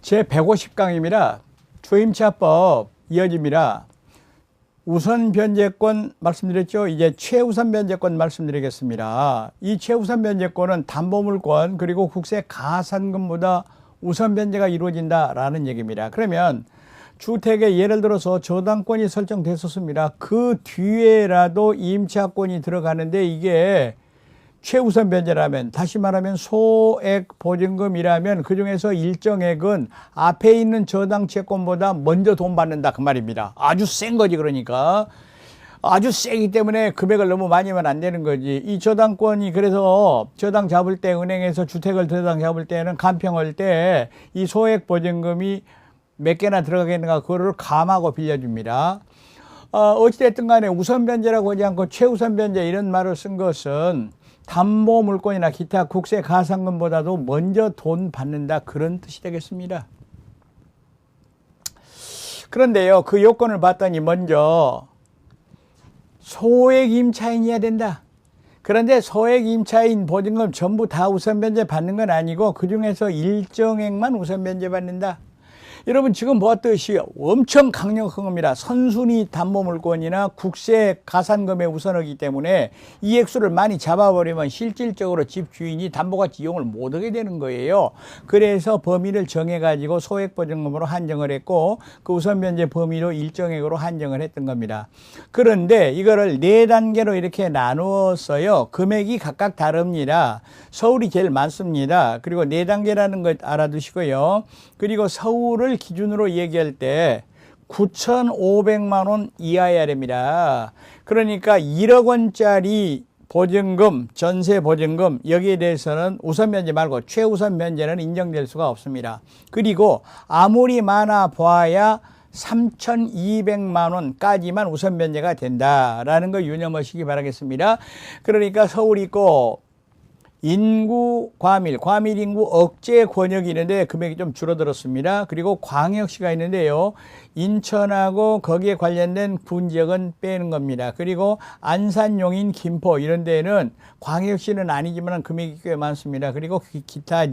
제 150강입니다. 주임차법 이어집니다. 우선 변제권 말씀드렸죠. 이제 최우선 변제권 말씀드리겠습니다. 이 최우선 변제권은 담보물권 그리고 국세 가산금보다 우선 변제가 이루어진다라는 얘기입니다. 그러면 주택에 예를 들어서 저당권이 설정됐었습니다. 그 뒤에라도 임차권이 들어가는데 이게 최우선 변제라면, 다시 말하면 소액 보증금이라면 그중에서 일정액은 앞에 있는 저당 채권보다 먼저 돈 받는다 그 말입니다. 아주 센 거지. 그러니까 아주 세기 때문에 금액을 너무 많이 하면 안 되는 거지. 이 저당권이 그래서 저당 잡을 때, 은행에서 주택을 저당 잡을 때는 간평할 때 이 소액 보증금이 몇 개나 들어가겠는가 그거를 감하고 빌려줍니다. 어찌됐든 간에 우선 변제라고 하지 않고 최우선 변제 이런 말을 쓴 것은 담보 물권이나 기타 국세 가산금보다도 먼저 돈 받는다 그런 뜻이 되겠습니다. 그런데요, 그 요건을 봤더니 먼저 소액 임차인이어야 된다. 그런데 소액 임차인 보증금 전부 다 우선 변제 받는 건 아니고 그중에서 일정액만 우선 변제 받는다. 여러분 지금 보았듯이 엄청 강력한 겁니다. 선순위 담보물권이나 국세 가산금에 우선하기 때문에 이 액수를 많이 잡아버리면 실질적으로 집주인이 담보가치 이용을 못하게 되는 거예요. 그래서 범위를 정해가지고 소액보증금으로 한정을 했고 그 우선변제 범위로 일정액으로 한정을 했던 겁니다. 그런데 이거를 4단계로 이렇게 나누었어요. 금액이 각각 다릅니다. 서울이 제일 많습니다. 그리고 4단계라는 것 알아두시고요. 그리고 서울을 기준으로 얘기할 때 9,500만 원 이하여야 됩니다. 그러니까 1억 원짜리 보증금, 전세 보증금 여기에 대해서는 우선 변제 말고 최우선 변제는 인정될 수가 없습니다. 그리고 아무리 많아 봐야 3,200만 원까지만 우선 변제가 된다라는 거 유념하시기 바라겠습니다. 그러니까 서울 있고 인구 과밀 인구 억제 권역이 있는데 금액이 좀 줄어들었습니다. 그리고 광역시가 있는데요. 인천하고 거기에 관련된 군지역은 빼는 겁니다. 그리고 안산, 용인, 김포 이런 데는 광역시는 아니지만 금액이 꽤 많습니다. 그리고 기타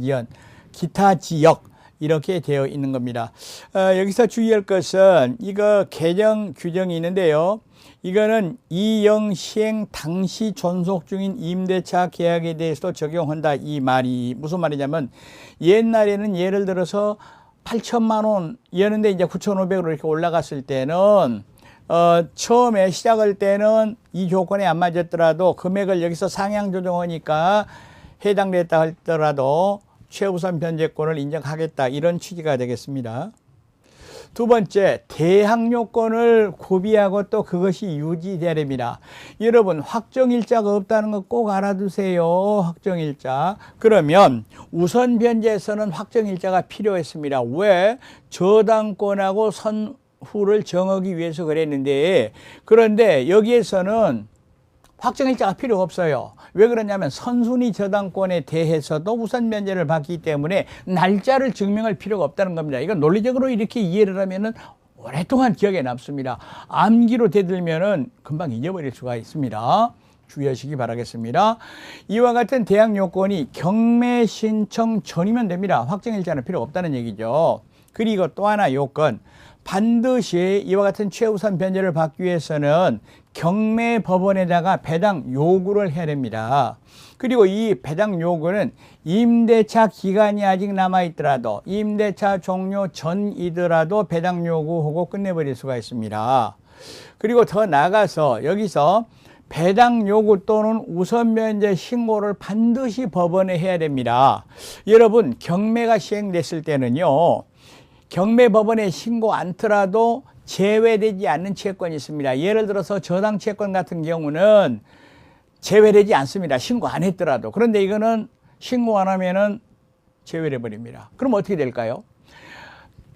지역 이렇게 되어 있는 겁니다. 여기서 주의할 것은 이거 개정 규정이 있는데요. 이거는 이영 시행 당시 존속 중인 임대차 계약에 대해서도 적용한다 이 말이 무슨 말이냐면 옛날에는 예를 들어서 8천만 원이었는데 이제 9,500으로 이렇게 올라갔을 때는 처음에 시작할 때는 이 조건에 안 맞았더라도 금액을 여기서 상향 조정하니까 해당됐다 하더라도 최우선 변제권을 인정하겠다 이런 취지가 되겠습니다. 두 번째, 대항 요건을 구비하고 또 그것이 유지돼야 됩니다. 여러분 확정일자가 없다는 거 꼭 알아두세요. 확정일자. 그러면 우선 변제에서는 확정일자가 필요했습니다. 왜? 저당권하고 선후를 정하기 위해서 그랬는데 그런데 여기에서는 확정일자가 필요 없어요. 왜 그러냐면 선순위 저당권에 대해서도 우선 변제를 받기 때문에 날짜를 증명할 필요가 없다는 겁니다. 이건 논리적으로 이렇게 이해를 하면은 오랫동안 기억에 남습니다. 암기로 되들면은 금방 잊어버릴 수가 있습니다. 주의하시기 바라겠습니다. 이와 같은 대항 요건이 경매 신청 전이면 됩니다. 확정일자는 필요 없다는 얘기죠. 그리고 또 하나 요건. 반드시 이와 같은 최우선 변제를 받기 위해서는 경매 법원에다가 배당 요구를 해야 됩니다. 그리고 이 배당 요구는 임대차 기간이 아직 남아있더라도 임대차 종료 전이더라도 배당 요구하고 끝내버릴 수가 있습니다. 그리고 더 나아가서 여기서 배당 요구 또는 우선 변제 신고를 반드시 법원에 해야 됩니다. 여러분 경매가 시행됐을 때는요. 경매 법원에 신고 않더라도 제외되지 않는 채권이 있습니다. 예를 들어서 저당 채권 같은 경우는 제외되지 않습니다. 신고 안 했더라도. 그런데 이거는 신고 안 하면은 제외돼 버립니다. 그럼 어떻게 될까요?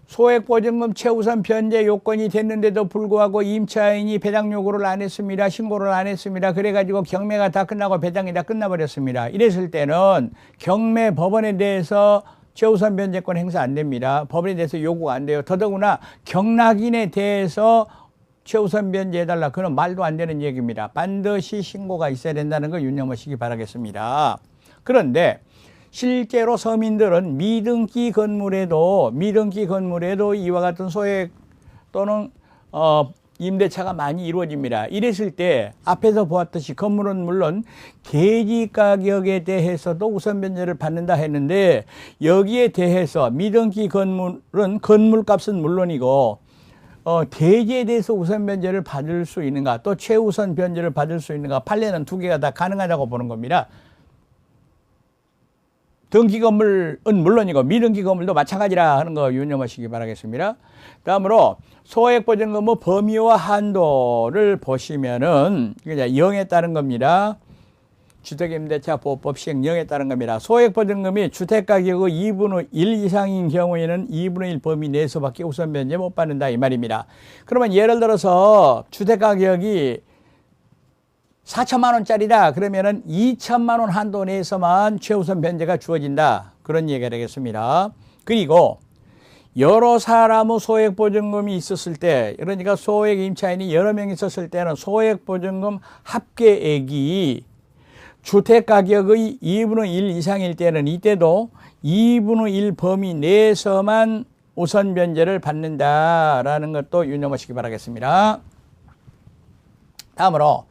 소액보증금 최우선 변제 요건이 됐는데도 불구하고 임차인이 배당 요구를 안 했습니다. 신고를 안 했습니다. 그래가지고 경매가 다 끝나고 배당이 다 끝나버렸습니다. 이랬을 때는 경매 법원에 대해서 최우선 변제권 행사 안 됩니다. 법원에 대해서 요구가 안 돼요. 더더구나 경락인에 대해서 최우선 변제해달라. 그건 말도 안 되는 얘기입니다. 반드시 신고가 있어야 된다는 걸 유념하시기 바라겠습니다. 그런데 실제로 서민들은 미등기 건물에도 이와 같은 소액 또는 임대차가 많이 이루어집니다. 이랬을 때 앞에서 보았듯이 건물은 물론 대지 가격에 대해서도 우선 변제를 받는다 했는데, 여기에 대해서 미등기 건물은 건물값은 물론이고 대지에 대해서 우선 변제를 받을 수 있는가, 또 최우선 변제를 받을 수 있는가, 판례는 두 개가 다 가능하다고 보는 겁니다. 등기 건물은 물론이고 미등기 건물도 마찬가지라 하는 거 유념하시기 바라겠습니다. 다음으로 소액보증 건물 범위와 한도를 보시면은 그냥 0에 따른 겁니다. 주택임대차 보호법 시행 0에 따른 겁니다. 소액보증금이 주택가격의 2분의 1 이상인 경우에는 2분의 1 범위 내에서밖에 우선 변제 못 받는다 이 말입니다. 그러면 예를 들어서 주택가격이 4천만 원짜리다 그러면은 2천만 원 한도 내에서만 최우선 변제가 주어진다, 그런 얘기가 되겠습니다. 그리고 여러 사람의 소액보증금이 있었을 때, 그러니까 소액 임차인이 여러 명 있었을 때는 소액보증금 합계액이 주택가격의 2분의 1 이상일 때는 이때도 2분의 1 범위 내에서만 우선 변제를 받는다라는 것도 유념하시기 바라겠습니다. 다음으로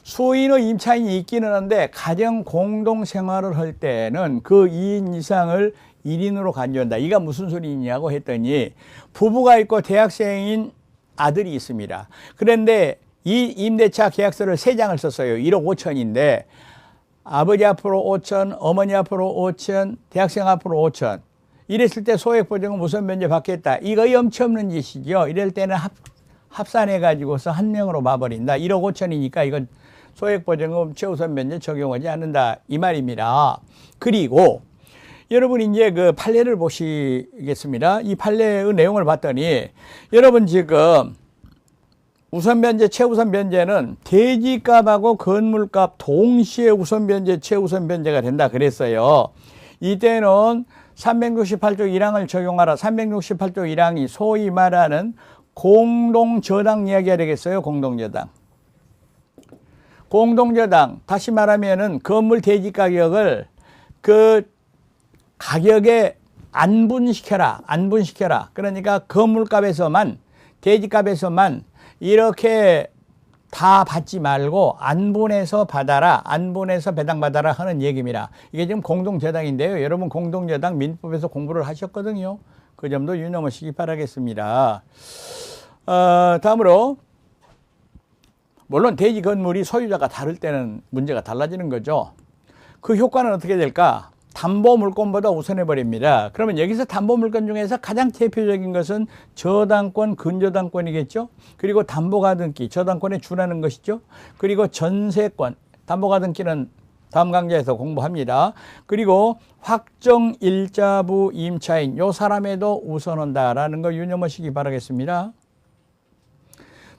수인의 임차인이 있기는 한데 가정 공동 생활을 할 때는 그 2인 이상을 1인으로 간주한다. 이가 무슨 소리냐고 했더니, 부부가 있고 대학생인 아들이 있습니다. 그런데 이 임대차 계약서를 3장을 썼어요. 1억 5천인데 아버지 앞으로 5천, 어머니 앞으로 5천, 대학생 앞으로 5천. 이랬을 때 소액보증금 우선 변제 받겠다. 이거 염치 없는 짓이죠. 이럴 때는 합산해 가지고서 한 명으로 봐버린다. 1억 5천이니까 이건 소액보증금 최우선 변제 적용하지 않는다 이 말입니다. 그리고 여러분 이제 그 판례를 보시겠습니다. 이 판례의 내용을 봤더니, 여러분 지금 우선 변제, 최우선 변제는 대지값하고 건물값 동시에 우선 변제, 최우선 변제가 된다 그랬어요. 이때는 368조 1항을 적용하라. 368조 1항이 소위 말하는 공동저당 이야기가 되겠어요. 공동저당. 다시 말하면은 건물 대지 가격을 그 가격에 안분시켜라. 그러니까 건물값에서만, 대지값에서만 이렇게 다 받지 말고 안분해서 받아라. 안분해서 배당받아라 하는 얘기입니다. 이게 지금 공동저당인데요. 여러분 공동저당 민법에서 공부를 하셨거든요. 그 점도 유념하시기 바라겠습니다. 다음으로 물론 대지 건물이 소유자가 다를 때는 문제가 달라지는 거죠. 그 효과는 어떻게 될까? 담보 물건보다 우선해 버립니다. 그러면 여기서 담보 물건 중에서 가장 대표적인 것은 저당권, 근저당권이겠죠. 그리고 담보가등기, 저당권에 준하는 것이죠. 그리고 전세권, 담보가등기는 다음 강좌에서 공부합니다. 그리고 확정일자부 임차인, 요 사람에도 우선한다라는 거 유념하시기 바라겠습니다.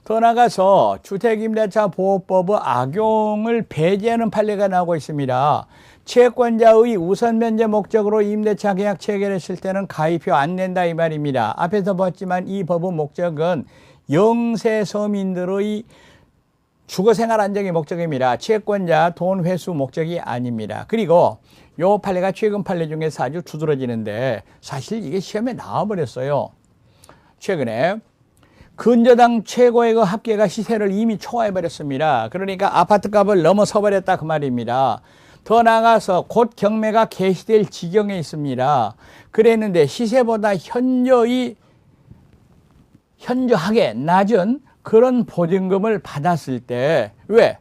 더 나아가서 주택임대차 보호법의 악용을 배제하는 판례가 나오고 있습니다. 채권자의 우선 변제 목적으로 임대차 계약 체결했을 때는 가입표 안 낸다 이 말입니다. 앞에서 봤지만 이 법의 목적은 영세 서민들의 주거생활 안정의 목적입니다. 채권자 돈 회수 목적이 아닙니다. 그리고 요 판례가 최근 판례 중에서 아주 두드러지는데, 사실 이게 시험에 나와버렸어요. 최근에 근저당 최고액의 합계가 시세를 이미 초과해버렸습니다. 그러니까 아파트값을 넘어서 버렸다 그 말입니다. 더 나아가서 곧 경매가 개시될 지경에 있습니다. 그랬는데 시세보다 현저하게 낮은 그런 보증금을 받았을 때, 왜?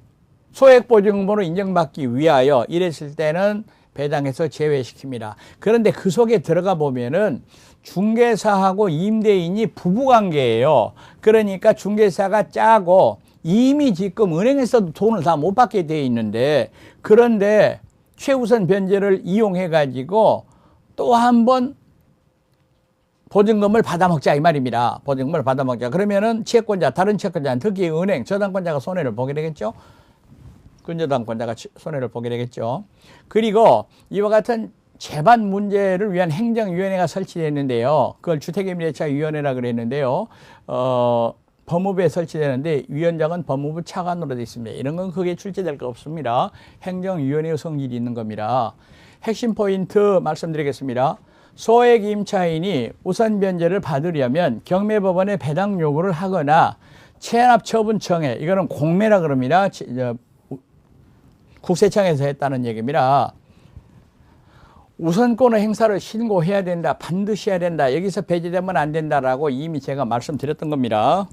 소액보증금으로 인정받기 위하여 이랬을 때는 배당해서 제외시킵니다. 그런데 그 속에 들어가 보면은 중개사하고 임대인이 부부관계예요. 그러니까 중개사가 짜고 이미 지금 은행에서도 돈을 다 못 받게 돼 있는데, 그런데 최우선 변제를 이용해 가지고 또 한 번 보증금을 받아먹자 이 말입니다. 보증금을 받아먹자. 그러면은 채권자, 다른 채권자, 특히 은행, 저당권자가 손해를 보게 되겠죠. 근저당권자가 손해를 보게 되겠죠. 그리고 이와 같은 재반 문제를 위한 행정위원회가 설치됐는데요. 그걸 주택임대차위원회라 그랬는데요. 법무부에 설치되는데 위원장은 법무부 차관으로 되어 있습니다. 이런 건 크게 출제될 거 없습니다. 행정위원회의 성질이 있는 겁니다. 핵심 포인트 말씀드리겠습니다. 소액 임차인이 우선 변제를 받으려면 경매법원에 배당 요구를 하거나 체납처분청에, 이거는 공매라 그럽니다. 국세청에서 했다는 얘기입니다. 우선권의 행사를 신고해야 된다. 반드시 해야 된다. 여기서 배제되면 안 된다라고 이미 제가 말씀드렸던 겁니다.